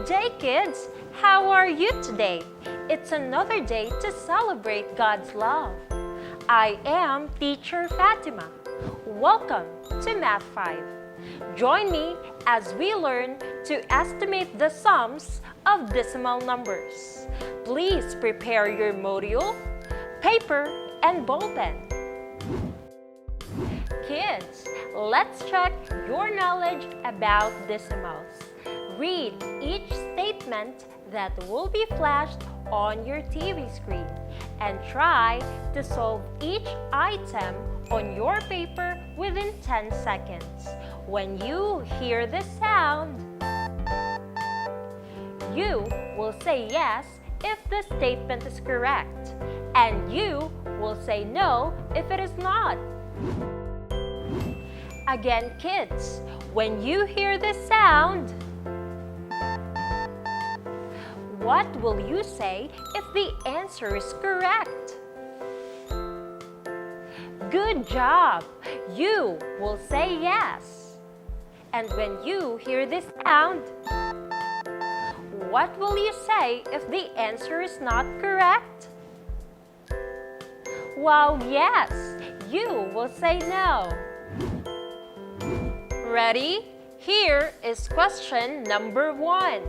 Good day, kids! How are you today? It's another day to celebrate God's love. I am Teacher Fatima. Welcome to Math 5. Join me as we learn to estimate the sums of decimal numbers. Please prepare your module, paper, and ball pen. Kids, let's check your knowledge about decimals. Read each statement that will be flashed on your TV screen and try to solve each item on your paper within 10 seconds. When you hear the sound, you will say yes if the statement is correct, and you will say no if it is not. Again, kids, when you hear the sound, what will you say if the answer is correct? Good job! You will say yes. And when you hear this sound, what will you say if the answer is not correct? Well, yes, you will say no. Ready? Here is question number 1.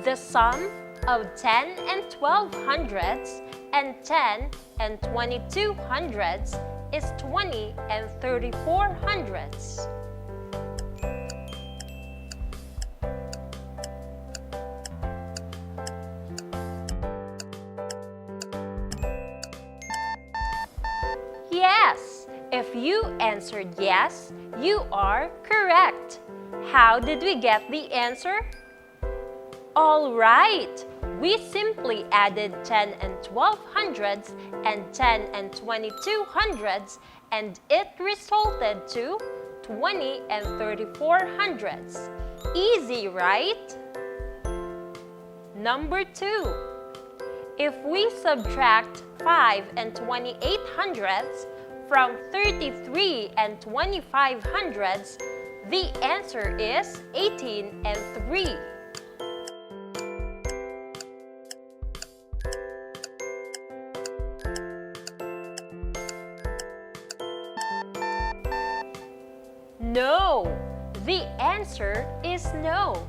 The sum of 10 and 12 hundredths and 10 and 22 hundredths is 20 and 34 hundredths. Yes, if you answered yes, you are correct. How did we get the answer? All right, we simply added 10 and 12 hundredths and 10 and 22 hundredths, and it resulted to 20 and 34 hundredths. Easy, right? Number 2. If we subtract 5 and 28 hundredths from 33 and 25 hundredths, the answer is 18 and 3. No, the answer is no,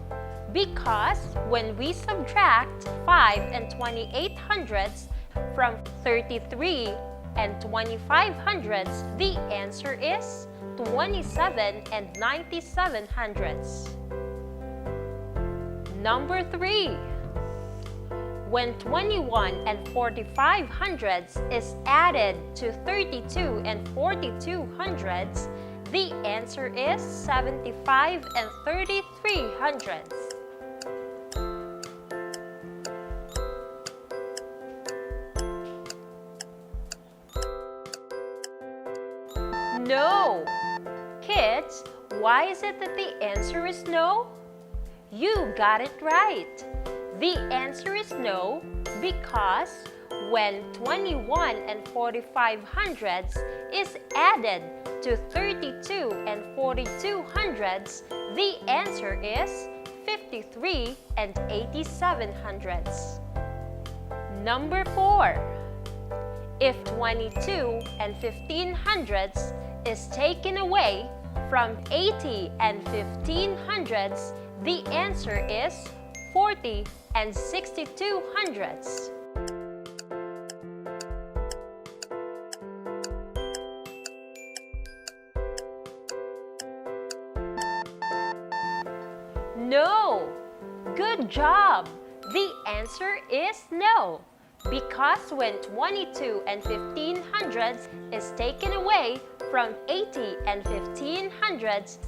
because when we subtract 5 and 28 hundredths from 33 and 25 hundredths, the answer is 27 and 97 hundredths. Number 3. When 21 and 45 hundredths is added to 32 and 42 hundredths, the answer is 75 and 33 hundredths. No! Kids, why is it that the answer is no? You got it right. The answer is no because when 21 and 45 hundredths is added to 32 and 42 hundredths, the answer is 53 and 87 hundredths. Number 4. If 22 and 15 hundredths is taken away from 80 and 15 hundredths, the answer is 40 and 62 hundredths. No! Good job! The answer is no, because when 22 and 15 hundredths is taken away from 80 and 15 hundredths,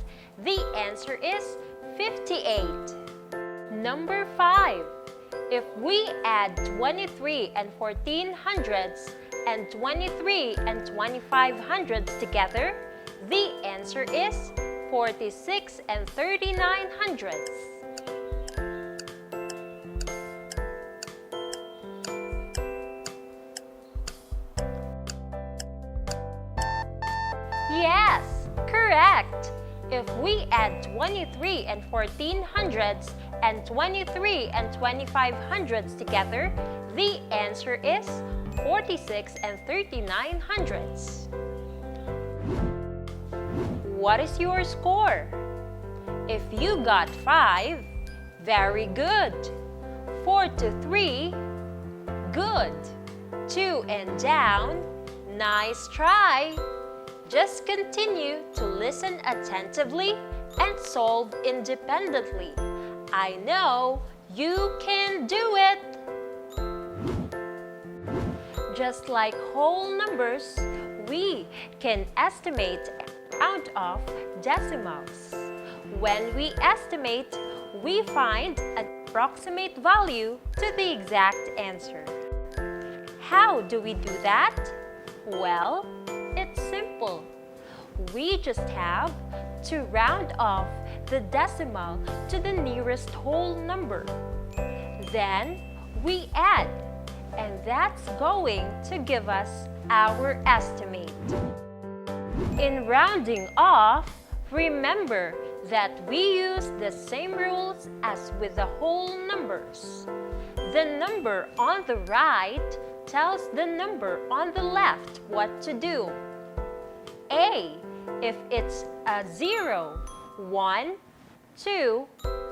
the answer is 58. Number 5. If we add 23 and 14 hundredths and 23 and 25 hundredths together, the answer is 46 and 39 hundredths. Yes, correct. If we add 23 and 14 hundredths and 23 and 25 hundredths together, the answer is 46 and 39 hundredths. What is your score? If you got 5, very good. 4 to 3, good. 2 and down, nice try. Just continue to listen attentively and solve independently. I know you can do it! Just like whole numbers, we can estimate and round off decimals. When we estimate, we find an approximate value to the exact answer. How do we do that? Well, it's simple. We just have to round off the decimal to the nearest whole number. Then we add, and that's going to give us our estimate. In rounding off, remember that we use the same rules as with the whole numbers. The number on the right tells the number on the left what to do. A, if it's a 0, 1, 2,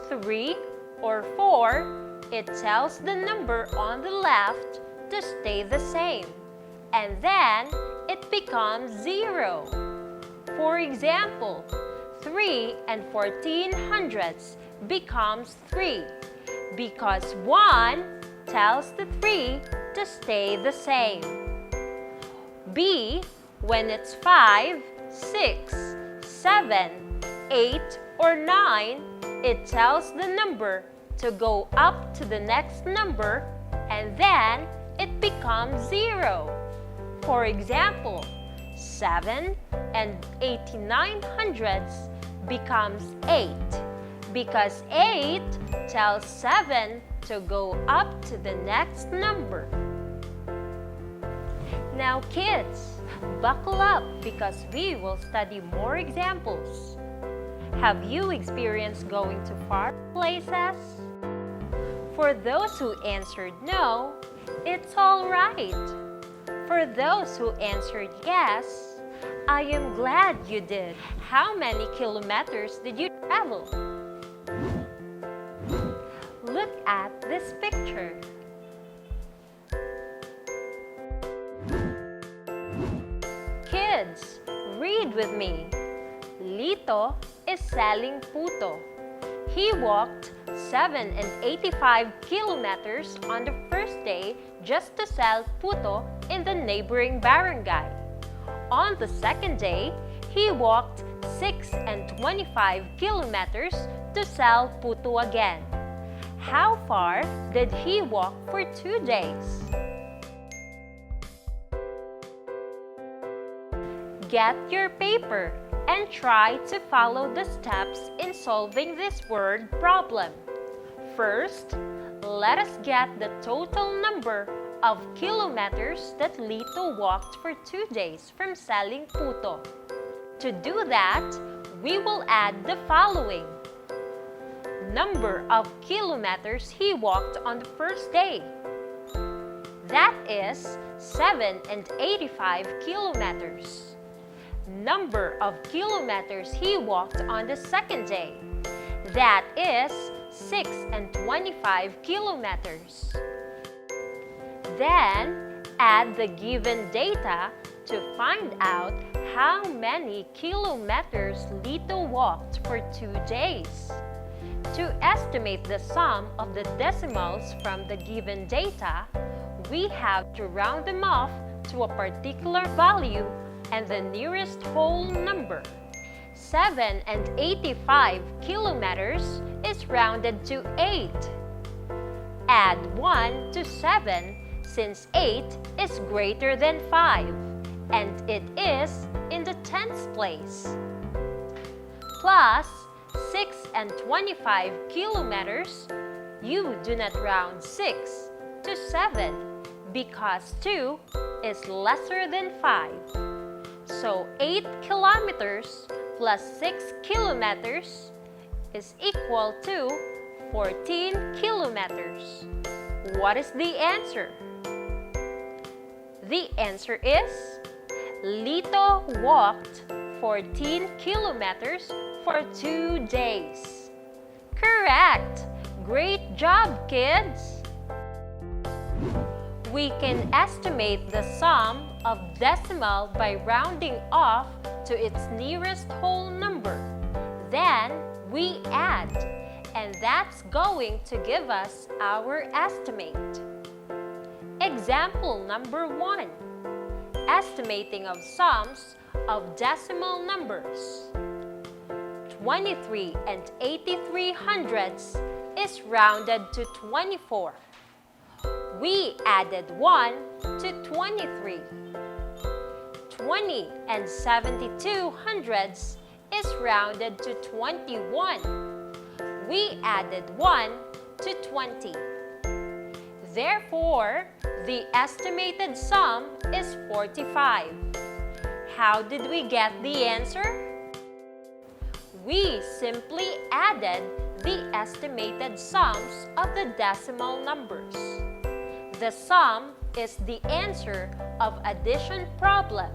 3, or 4, it tells the number on the left to stay the same, and then it becomes 0. For example, 3 and 14 hundredths becomes 3 because 1 tells the 3 to stay the same. B, when it's 5, 6, 7, 8, or 9, it tells the number to go up to the next number and then it becomes 0. For example, 7 and 89 hundredths becomes 8 because 8 tells 7 to go up to the next number. Now kids, buckle up because we will study more examples. Have you experienced going to far places? For those who answered no, it's all right. For those who answered yes, I am glad you did. How many kilometers did you travel? Look at this picture. Kids, read with me. Lito is selling puto. He walked 785 kilometers on the first day just to sell puto in the neighboring barangay. On the second day, he walked 625 kilometers to sell puto again. How far did he walk for 2 days? Get your paper and try to follow the steps in solving this word problem. First, let us get the total number of kilometers that Lito walked for 2 days from selling puto. To do that, we will add the following. Number of kilometers he walked on the first day. That is 785 kilometers. Number of kilometers he walked on the second day. That is 625 kilometers. Then, add the given data to find out how many kilometers Lito walked for 2 days. To estimate the sum of the decimals from the given data, we have to round them off to a particular value and the nearest whole number. 785 kilometers is rounded to 8. Add 1 to 7 since 8 is greater than 5 and it is in the 10th place. Plus 625 kilometers, you do not round 6 to 7 because 2 is lesser than 5. So 8 kilometers plus 6 kilometers is equal to 14 kilometers. What is the answer? The answer is Lito walked 14 kilometers for 2 days. Correct! Great job, kids! We can estimate the sum of decimal by rounding off to its nearest whole number. Then we add, and that's going to give us our estimate. Example number 1. Estimating of sums of decimal numbers. 23 and 83 hundredths is rounded to 24. We added 1 to 23. 20 and 72 hundredths is rounded to 21. We added 1 to 20. Therefore, the estimated sum is 45. How did we get the answer? We simply added the estimated sums of the decimal numbers. The sum is the answer of addition problem.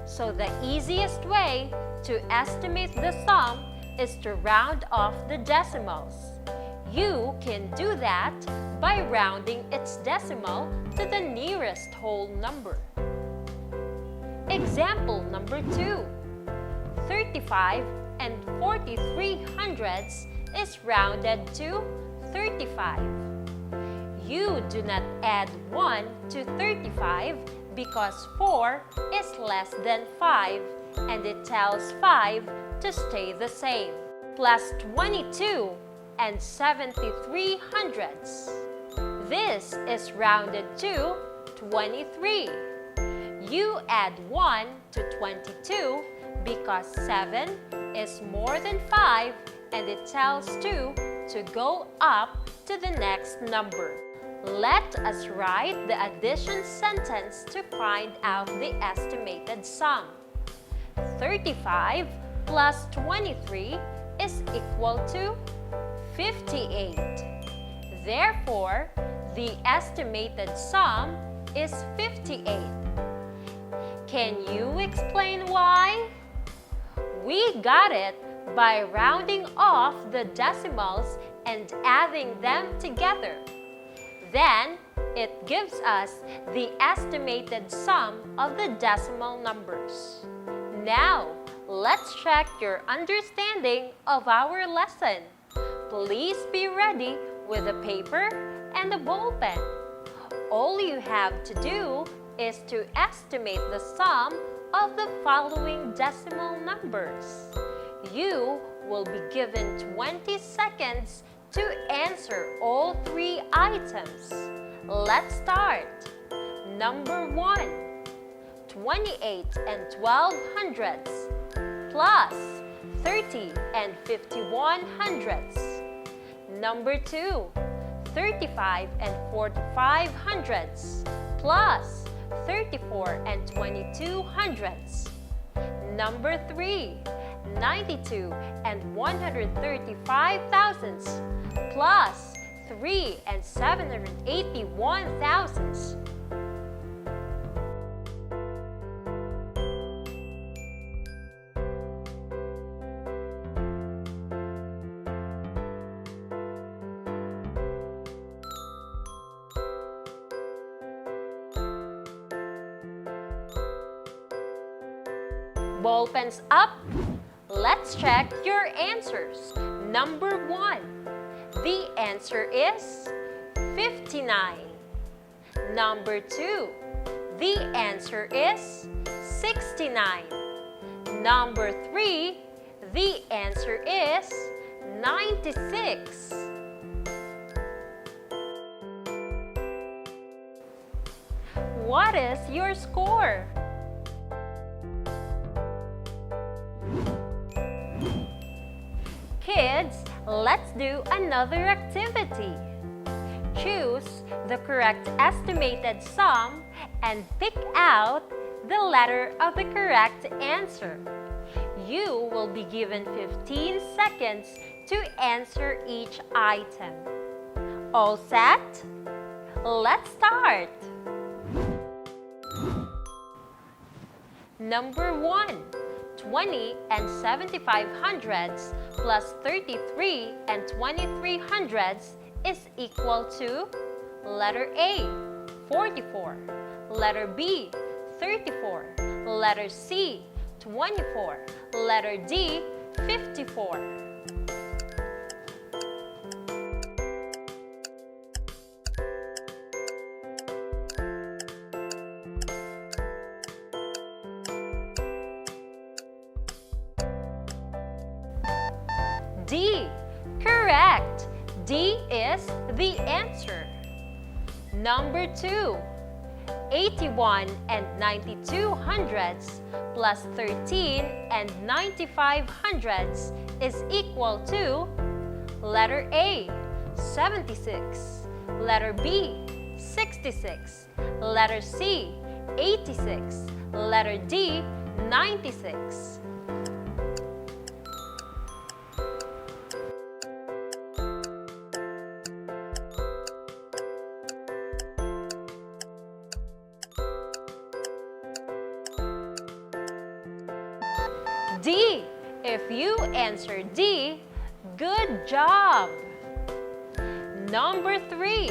So the easiest way to estimate the sum is to round off the decimals. You can do that by rounding its decimal to the nearest whole number. Example number 2. 35 and 43 hundredths is rounded to 35. You do not add 1 to 35 because 4 is less than 5 and it tells 5 to stay the same. Plus 22 and 73 hundredths. This is rounded to 23. You add 1 to 22 because 7 is more than 5 and it tells 2 to go up to the next number. Let us write the addition sentence to find out the estimated sum. 35 plus 23 is equal to 58. Therefore, the estimated sum is 58. Can you explain why? We got it by rounding off the decimals and adding them together. Then, it gives us the estimated sum of the decimal numbers. Now, let's check your understanding of our lesson. Please be ready with a paper and a ball pen. All you have to do is to estimate the sum of the following decimal numbers. You will be given 20 seconds to answer all 3 items. Let's start. Number 1. 28 and 12 hundredths plus 30 and 51 hundredths. Number 2. 35 and 45 hundredths plus 34 and 22 hundredths. Number 3. 92 and 135 thousandths plus 3 and 781 thousandths. Ball pens up. Let's check your answers. Number 1. The answer is 59. Number 2. The answer is 69. Number 3. The answer is 96. What is your score? Kids, let's do another activity. Choose the correct estimated sum and pick out the letter of the correct answer. You will be given 15 seconds to answer each item. All set? Let's start! Number 1. 20 and 75 hundredths plus 33 and 23 hundredths is equal to letter A, 44, letter B, 34, letter C, 24, letter D, 54. D. Correct. D is the answer. Number 2. 81 and 92 hundredths plus 13 and 95 hundredths is equal to letter A, 76, letter B, 66, letter C, 86, letter D, 96. D. If you answered D, good job! Number 3.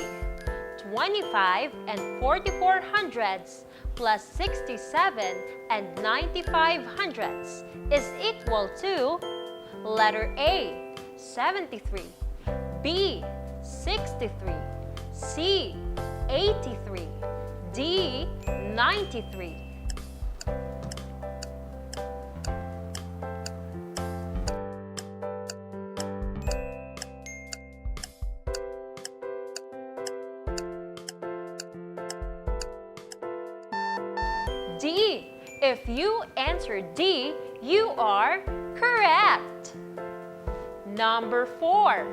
25 and 44 hundredths plus 67 and 95 hundredths is equal to letter A, 73, B, 63, C, 83, D, 93. D. If you answered D, you are correct. Number 4.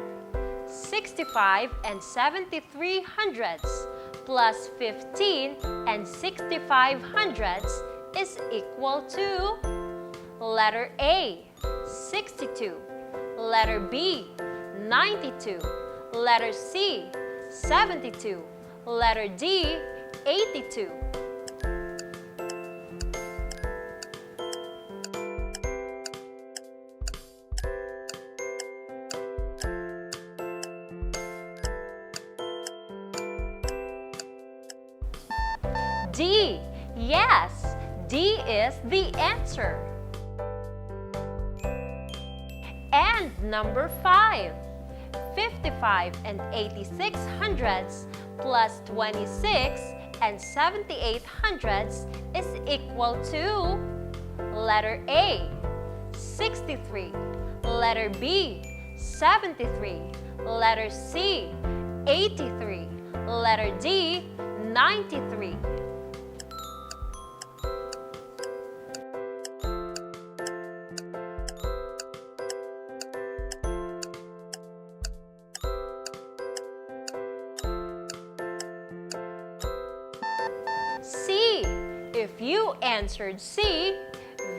65 and 73 hundredths plus 15 and 65 hundredths is equal to letter A, 62, letter B, 92, letter C, 72, letter D, 82. D. Yes, D is the answer. And number 5. 55 and 86 hundredths plus 26 and 78 hundredths is equal to letter A, 63, letter B, 73, letter C, 83, letter D, 93. C. If you answered C,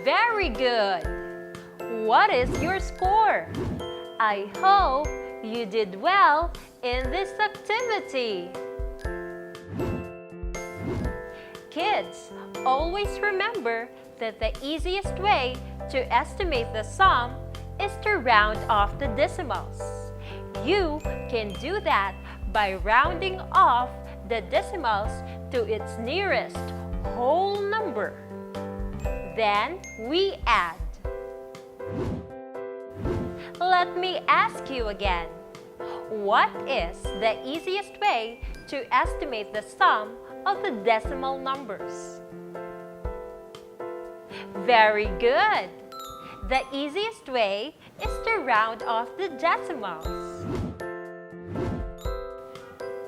very good. What is your score? I hope you did well in this activity. Kids, always remember that the easiest way to estimate the sum is to round off the decimals. You can do that by rounding off the decimals to its nearest whole number. Then we add. Let me ask you again. What is the easiest way to estimate the sum of the decimal numbers? Very good! The easiest way is to round off the decimals.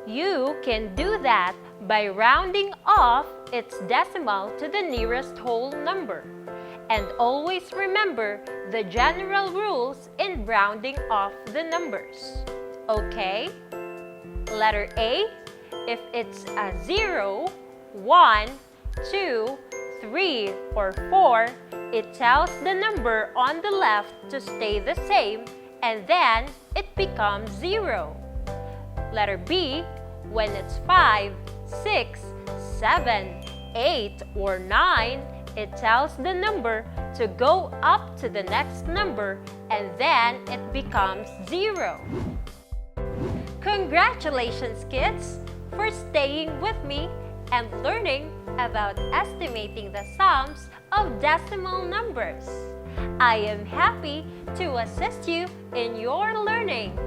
You can do that by rounding off its decimal to the nearest whole number. And always remember the general rules in rounding off the numbers. Okay? Letter A, if it's a 0, 1, 2, 3, or 4, it tells the number on the left to stay the same and then it becomes 0. Letter B, when it's 5, 6, 7, 8, or 9, it tells the number to go up to the next number and then it becomes 0. Congratulations, kids, for staying with me and learning about estimating the sums of decimal numbers. I am happy to assist you in your learning.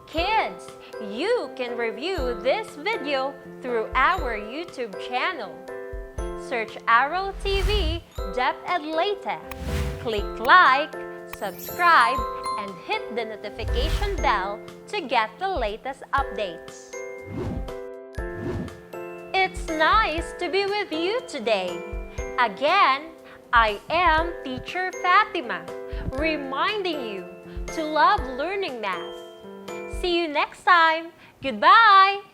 Kids, you can review this video through our YouTube channel. Search Aral TV DepEd Leyte. Click like, subscribe, and hit the notification bell to get the latest updates. It's nice to be with you today. Again, I am Teacher Fatima, reminding you to love learning math. See you next time. Goodbye!